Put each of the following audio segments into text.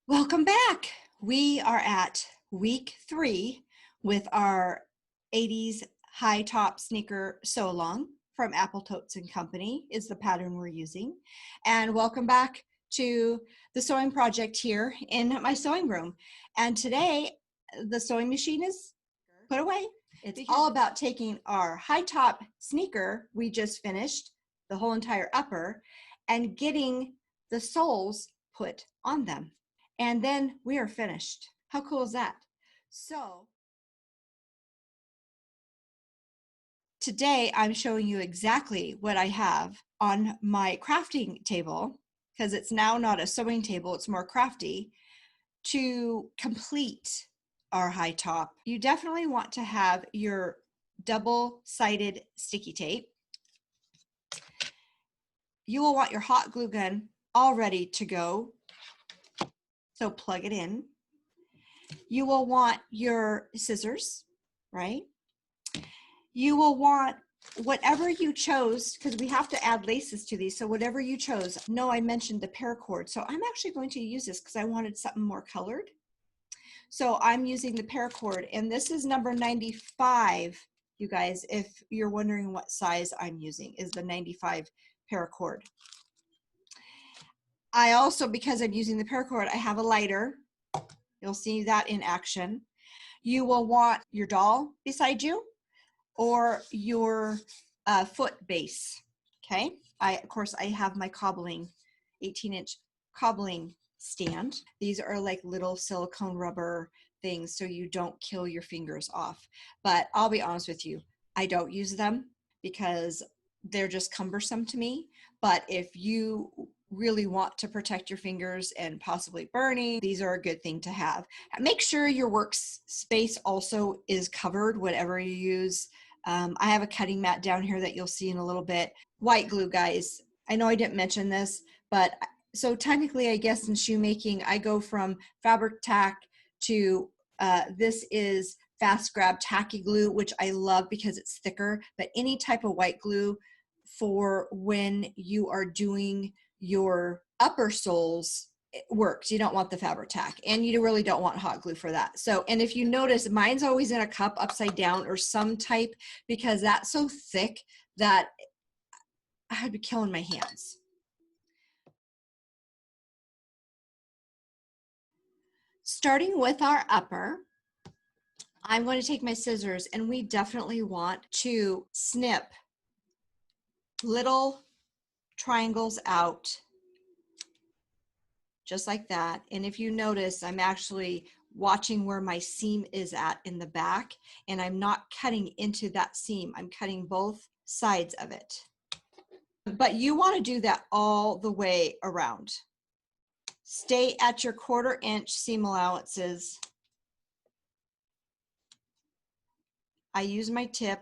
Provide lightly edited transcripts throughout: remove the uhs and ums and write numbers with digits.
Welcome back. We are at week 3 with our 80s high top sneaker sew along from Appletotes Company is the pattern we're using. And welcome back to the sewing project here in my sewing room. And today the sewing machine is put away. It's all about taking our high top sneaker we just finished, the whole entire upper, and getting the soles put on them. And then we are finished. How cool is that? So today I'm showing you exactly what I have on my crafting table, because it's now not a sewing table, it's more crafty, to complete our high top. You definitely want to have your double-sided sticky tape. You will want your hot glue gun all ready to go. So plug it in. You will want your scissors, right? You will want whatever you chose, because we have to add laces to these. So whatever you chose. No, I mentioned the paracord. So I'm actually going to use this because I wanted something more colored. So I'm using the paracord, and this is number 95, you guys, if you're wondering what size I'm using, is the 95 paracord. I also, because I'm using the paracord, I have a lighter. You'll see that in action. You will want your doll beside you or your foot base, okay? Of course, I have my cobbling, 18-inch cobbling stand. These are like little silicone rubber things so you don't kill your fingers off. But I'll be honest with you, I don't use them because they're just cumbersome to me. But if you really want to protect your fingers and possibly burning, these are a good thing to have. Make sure your workspace also is covered, whatever you use. I have a cutting mat down here that you'll see in a little bit. White glue, guys. I know I didn't mention this, but so technically, I guess in shoemaking, I go from fabric tack to this is fast grab tacky glue, which I love because it's thicker, but any type of white glue for when you are doing your upper soles, it works. You don't want the fabric tack, and you really don't want hot glue for that. So, and if you notice, mine's always in a cup upside down or some type, because that's so thick that I'd be killing my hands. Starting with our upper, I'm going to take my scissors, and we definitely want to snip little triangles out just like that. And if you notice, I'm actually watching where my seam is at in the back, and I'm not cutting into that seam. I'm cutting both sides of it. But you want to do that all the way around. Stay at your 1/4 inch seam allowances. I use my tip,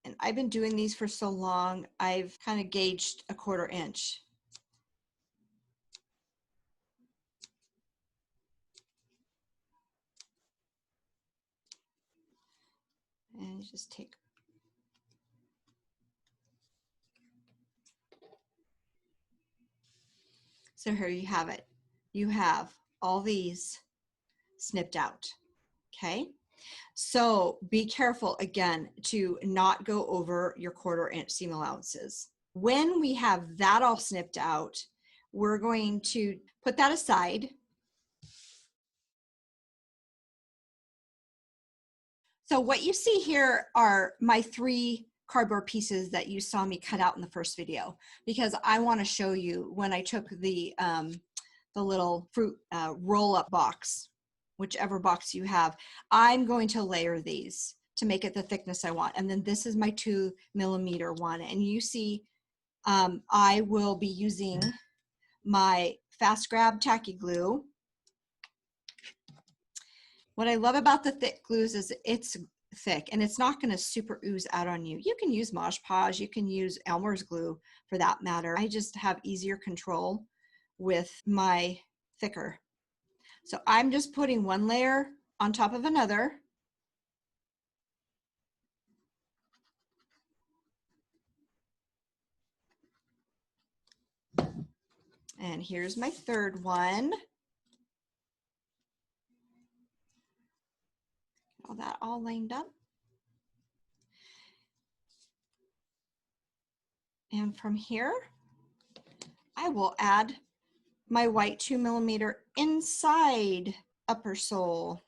and I've been doing these for so long, I've kind of gauged a 1/4 inch. And you just take. So here you have it. You have all these snipped out, okay? So be careful, again, to not go over your 1/4 inch seam allowances. When we have that all snipped out, we're going to put that aside. So what you see here are my 3 cardboard pieces that you saw me cut out in the first video, because I want to show you when I took the little fruit roll-up box, whichever box you have. I'm going to layer these to make it the thickness I want. And then this is my 2mm one. And you see, I will be using my fast grab tacky glue. What I love about the thick glues is it's thick and it's not going to super ooze out on you. You can use Mod Podge, you can use Elmer's glue for that matter. I just have easier control with my thicker. So I'm just putting one layer on top of another. And here's my third one. All that all lined up. And from here, I will add my white 2mm inside upper sole.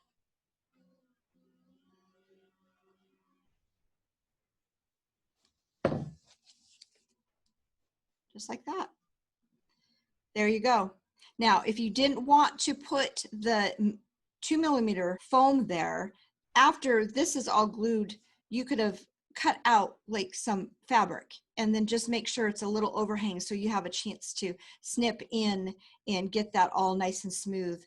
Just like that. There you go. Now, if you didn't want to put the 2mm foam there, after this is all glued, you could have cut out like some fabric and then just make sure it's a little overhang so you have a chance to snip in and get that all nice and smooth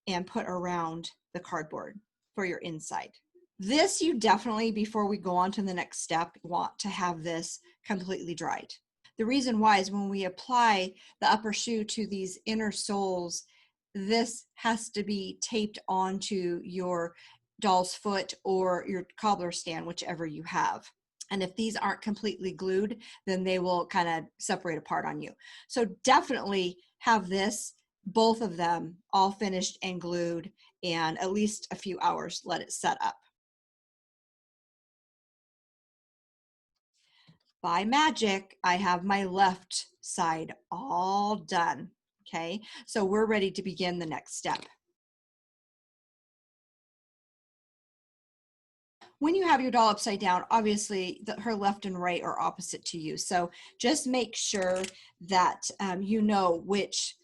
and put around the cardboard for your inside. This you definitely, before we go on to the next step, want to have this completely dried. The reason why is when we apply the upper shoe to these inner soles, this has to be taped onto your doll's foot or your cobbler stand, whichever you have. And if these aren't completely glued, then they will kind of separate apart on you. So definitely have this, both of them, all finished and glued, and at least a few hours, let it set up. By magic, I have my left side all done. Okay, so we're ready to begin the next step. When you have your doll upside down, obviously her left and right are opposite to you. So just make sure that you know which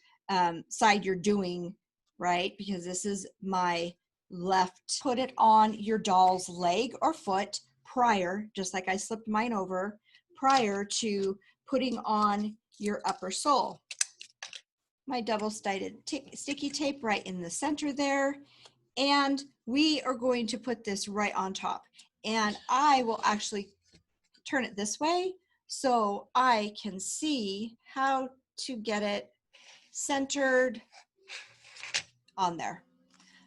side you're doing, right? Because this is my left. Put it on your doll's leg or foot prior, just like I slipped mine over, prior to putting on your upper sole. My double-sided sticky tape right in the center there. And we are going to put this right on top. And I will actually turn it this way so I can see how to get it centered on there.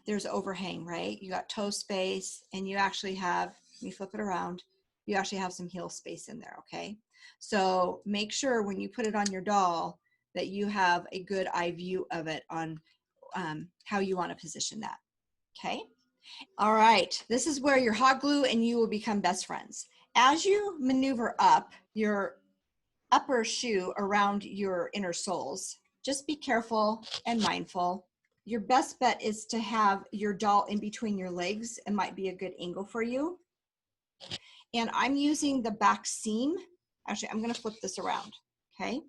There's overhang, right? You got toe space, and you actually have, let me flip it around, you actually have some heel space in there, okay? So make sure when you put it on your doll that you have a good eye view of it on how you want to position that, okay? All right, this is where your hot glue and you will become best friends. As you maneuver up your upper shoe around your inner soles, just be careful and mindful. Your best bet is to have your doll in between your legs. It might be a good angle for you. And I'm using the back seam. Actually, I'm going to flip this around, okay?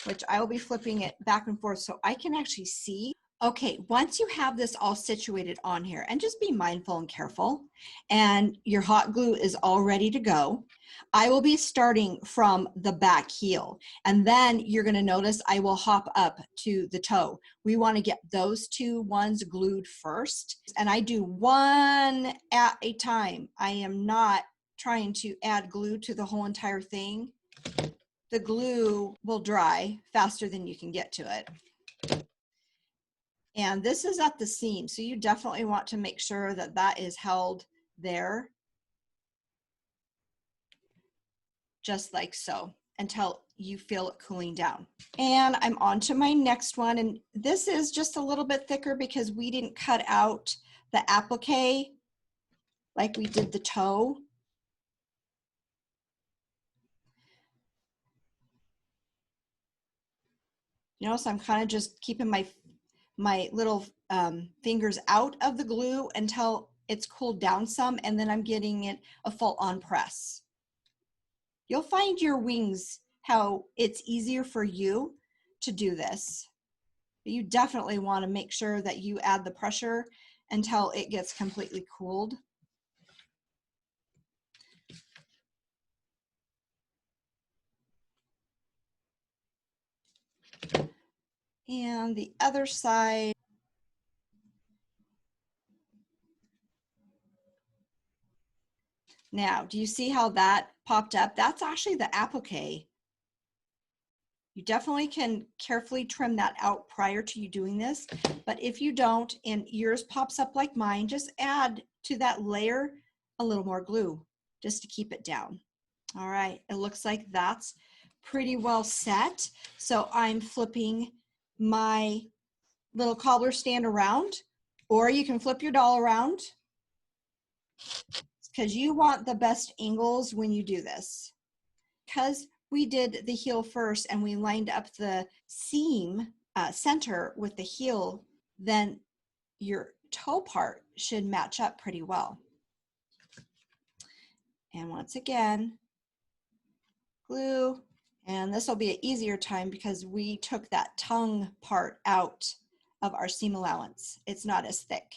Which I will be flipping it back and forth so I can actually see. Okay, once you have this all situated on here, and just be mindful and careful, and your hot glue is all ready to go, I will be starting from the back heel, and then you're going to notice I will hop up to the toe. We want to get those two ones glued first, and I do one at a time. I am not trying to add glue to the whole entire thing. The glue will dry faster than you can get to it. And this is at the seam, so you definitely want to make sure that that is held there, just like so, until you feel it cooling down. And I'm on to my next one, and this is just a little bit thicker because we didn't cut out the applique like we did the toe. You know, so I'm kind of just keeping my little fingers out of the glue until it's cooled down some, and then I'm getting it a full-on press. You'll find your wings how it's easier for you to do this. But you definitely want to make sure that you add the pressure until it gets completely cooled. And the other side. Now, do you see how that popped up? That's actually the applique. You definitely can carefully trim that out prior to you doing this, but if you don't and yours pops up like mine, just add to that layer a little more glue just to keep it down. All right, it looks like that's pretty well set. So I'm flipping my little cobbler stand around, or you can flip your doll around because you want the best angles when you do this. Because we did the heel first and we lined up the seam center with the heel, then your toe part should match up pretty well. And once again, glue. And this will be an easier time because we took that tongue part out of our seam allowance. It's not as thick.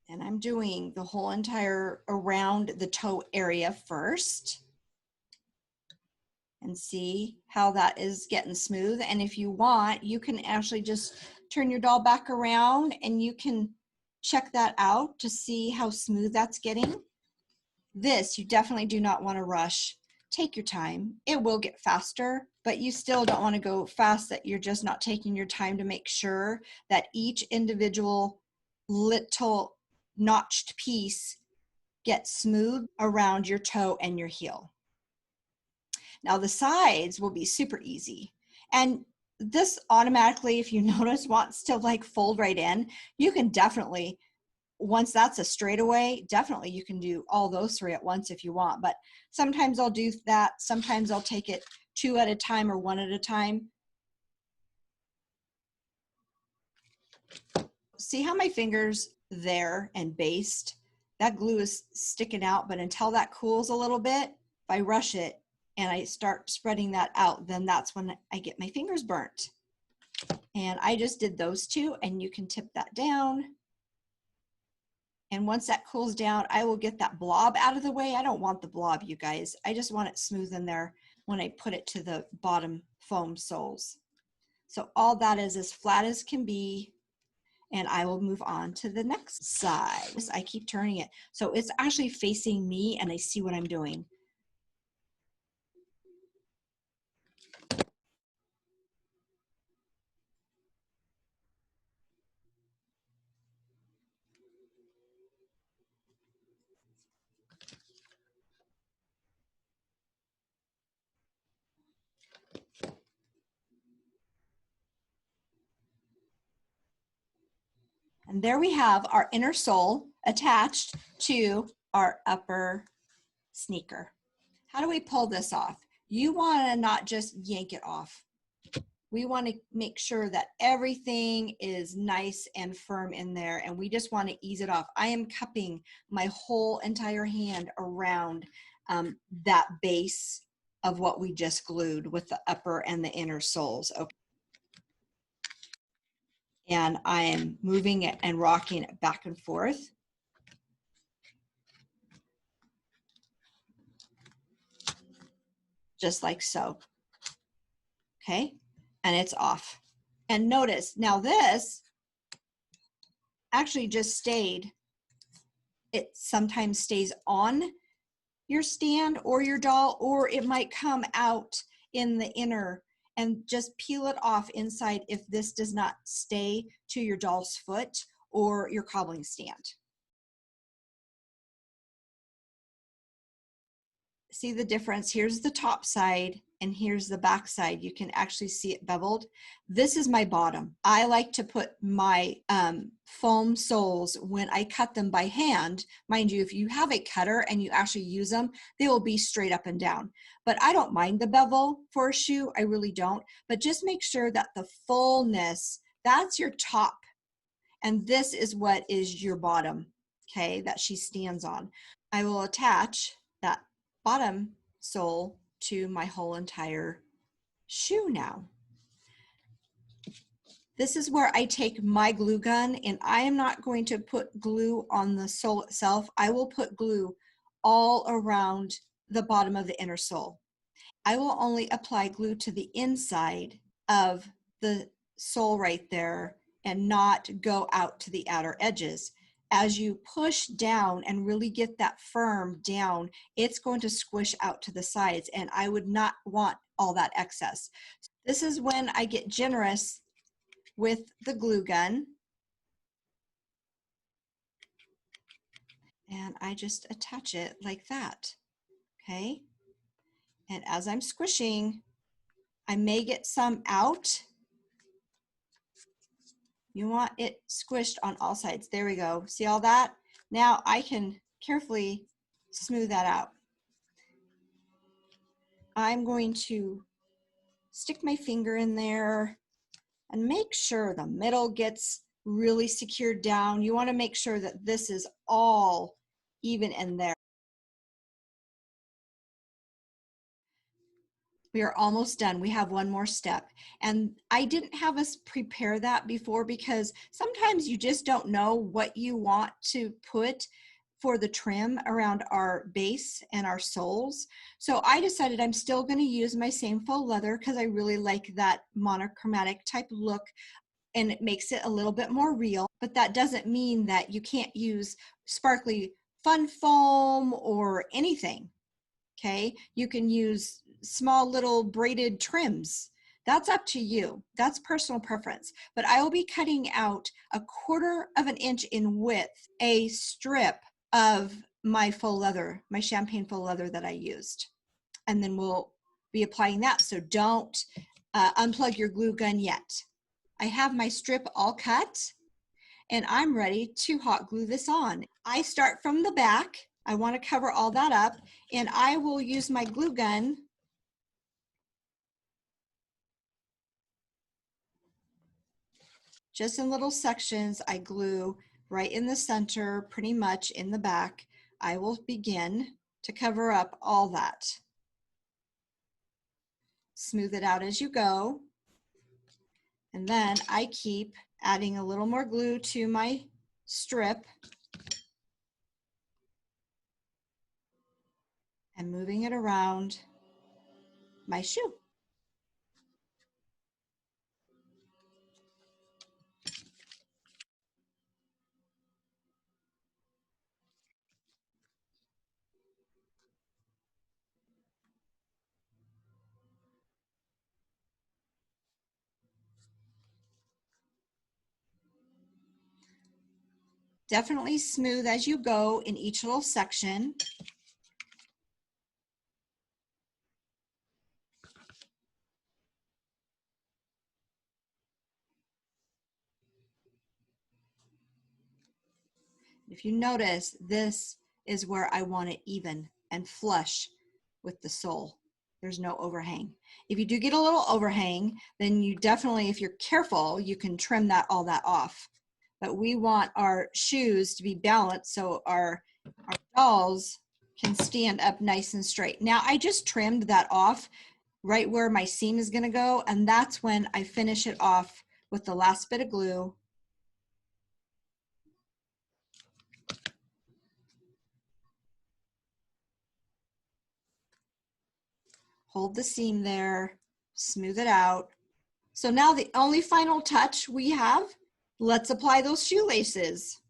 And I'm doing the whole entire around the toe area first. And see how that is getting smooth. And if you want, you can actually just turn your doll back around and you can check that out to see how smooth that's getting. This, you definitely do not want to rush. Take your time. It will get faster, but you still don't want to go fast that you're just not taking your time to make sure that each individual little notched piece gets smooth around your toe and your heel. Now the sides will be super easy. And this automatically, if you notice, wants to like fold right in. You can definitely, once that's a straightaway, definitely you can do all those three at once if you want. But sometimes I'll do that. Sometimes I'll take it 2 at a time or 1 at a time. See how my fingers there and based? That glue is sticking out, but until that cools a little bit, if I rush it, and I start spreading that out, then that's when I get my fingers burnt. And I just did those two, and you can tip that down. And once that cools down, I will get that blob out of the way. I don't want the blob, you guys. I just want it smooth in there when I put it to the bottom foam soles. So all that is as flat as can be. And I will move on to the next side. I keep turning it. So it's actually facing me and I see what I'm doing. And there we have our inner sole attached to our upper sneaker. How do we pull this off? You want to not just yank it off. We want to make sure that everything is nice and firm in there, and we just want to ease it off. I am cupping my whole entire hand around that base of what we just glued with the upper and the inner soles. Okay. And I am moving it and rocking it back and forth. Just like so. Okay, and it's off. And notice, now this actually just stayed. It sometimes stays on your stand or your doll, or it might come out in the inner, and just peel it off inside if this does not stay to your doll's foot or your cobbling stand. See the difference? Here's the top side and here's the back side. You can actually see it beveled. This is my bottom. I like to put my foam soles when I cut them by hand. Mind you, if you have a cutter and you actually use them, they will be straight up and down. But I don't mind the bevel for a shoe. I really don't. But just make sure that the fullness, that's your top. And this is what is your bottom, okay, that she stands on. I will attach that bottom sole to my whole entire shoe now. This is where I take my glue gun, and I am not going to put glue on the sole itself. I will put glue all around the bottom of the inner sole. I will only apply glue to the inside of the sole right there and not go out to the outer edges. As you push down and really get that firm down, it's going to squish out to the sides, and I would not want all that excess. This is when I get generous with the glue gun, and I just attach it like that, okay? And as I'm squishing, I may get some out. You want it squished on all sides. There we go. See all that? Now I can carefully smooth that out. I'm going to stick my finger in there and make sure the middle gets really secured down. You want to make sure that this is all even in there. We are almost done. We have one more step. And I didn't have us prepare that before because sometimes you just don't know what you want to put for the trim around our base and our soles. So I decided I'm still going to use my same faux leather because I really like that monochromatic type look, and it makes it a little bit more real. But that doesn't mean that you can't use sparkly fun foam or anything. Okay, you can use small little braided trims. That's up to you. That's personal preference. But I will be cutting out 1/4 of an inch in width, a strip of my faux leather, my champagne faux leather that I used. And then we'll be applying that. So don't unplug your glue gun yet. I have my strip all cut, and I'm ready to hot glue this on. I start from the back. I want to cover all that up, and I will use my glue gun just in little sections. I glue right in the center, pretty much in the back. I will begin to cover up all that. Smooth it out as you go. And then I keep adding a little more glue to my strip and moving it around my shoe. Definitely smooth as you go in each little section. If you notice, this is where I want it even and flush with the sole. There's no overhang. If you do get a little overhang, then you definitely, if you're careful, you can trim all that off. But we want our shoes to be balanced so our dolls can stand up nice and straight. Now I just trimmed that off right where my seam is going to go, and that's when I finish it off with the last bit of glue. Hold the seam there, smooth it out. So now the only final touch we have, let's apply those shoelaces.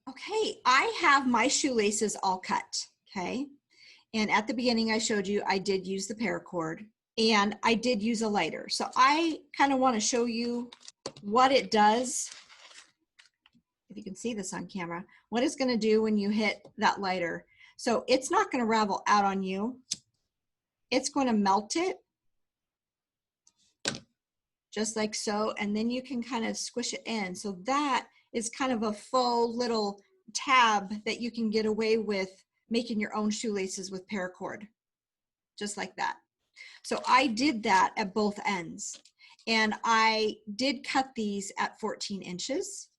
Okay, I have my shoelaces all cut, okay? And at the beginning I showed you I did use the paracord and I did use a lighter. So I kind of want to show you what it does. If you can see this on camera, what it's going to do when you hit that lighter. So it's not going to ravel out on you. It's going to melt it just like so, and then you can kind of squish it in. So that is kind of a faux little tab that you can get away with making your own shoelaces with paracord, just like that. So I did that at both ends, and I did cut these at 14 inches.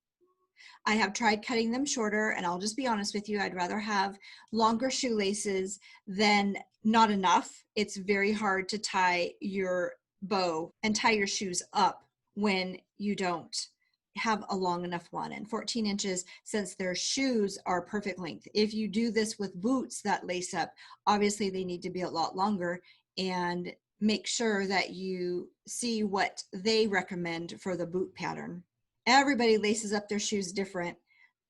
I have tried cutting them shorter, and I'll just be honest with you, I'd rather have longer shoelaces than not enough. It's very hard to tie your bow and tie your shoes up when you don't have a long enough one, and 14 inches since their shoes are perfect length. If you do this with boots that lace up, obviously they need to be a lot longer, and make sure that you see what they recommend for the boot pattern. Everybody laces up their shoes different.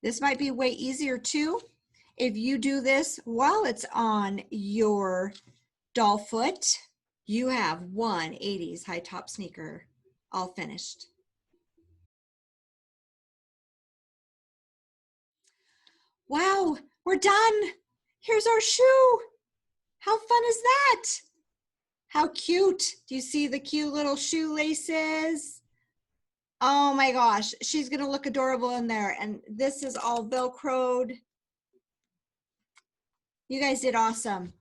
This might be way easier too if you do this while it's on your doll foot. You have one 80s high top sneaker all finished. Wow, we're done. Here's our shoe. How fun is that? How cute. Do you see the cute little shoelaces? Oh my gosh, she's gonna look adorable in there. And this is all Velcroed. You guys did awesome.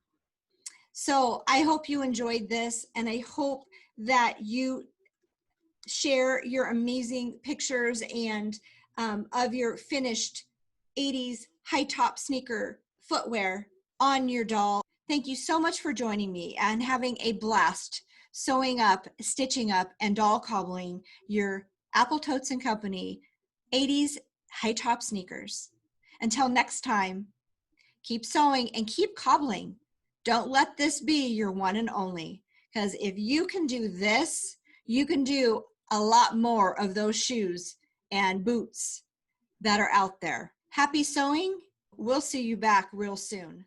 So I hope you enjoyed this, and I hope that you share your amazing pictures and of your finished 80s high top sneaker footwear on your doll. Thank you so much for joining me and having a blast sewing up, stitching up, and doll cobbling your Appletotes and Company 80s high top sneakers. Until next time, keep sewing and keep cobbling. Don't let this be your one and only, because if you can do this, you can do a lot more of those shoes and boots that are out there. Happy sewing. We'll see you back real soon.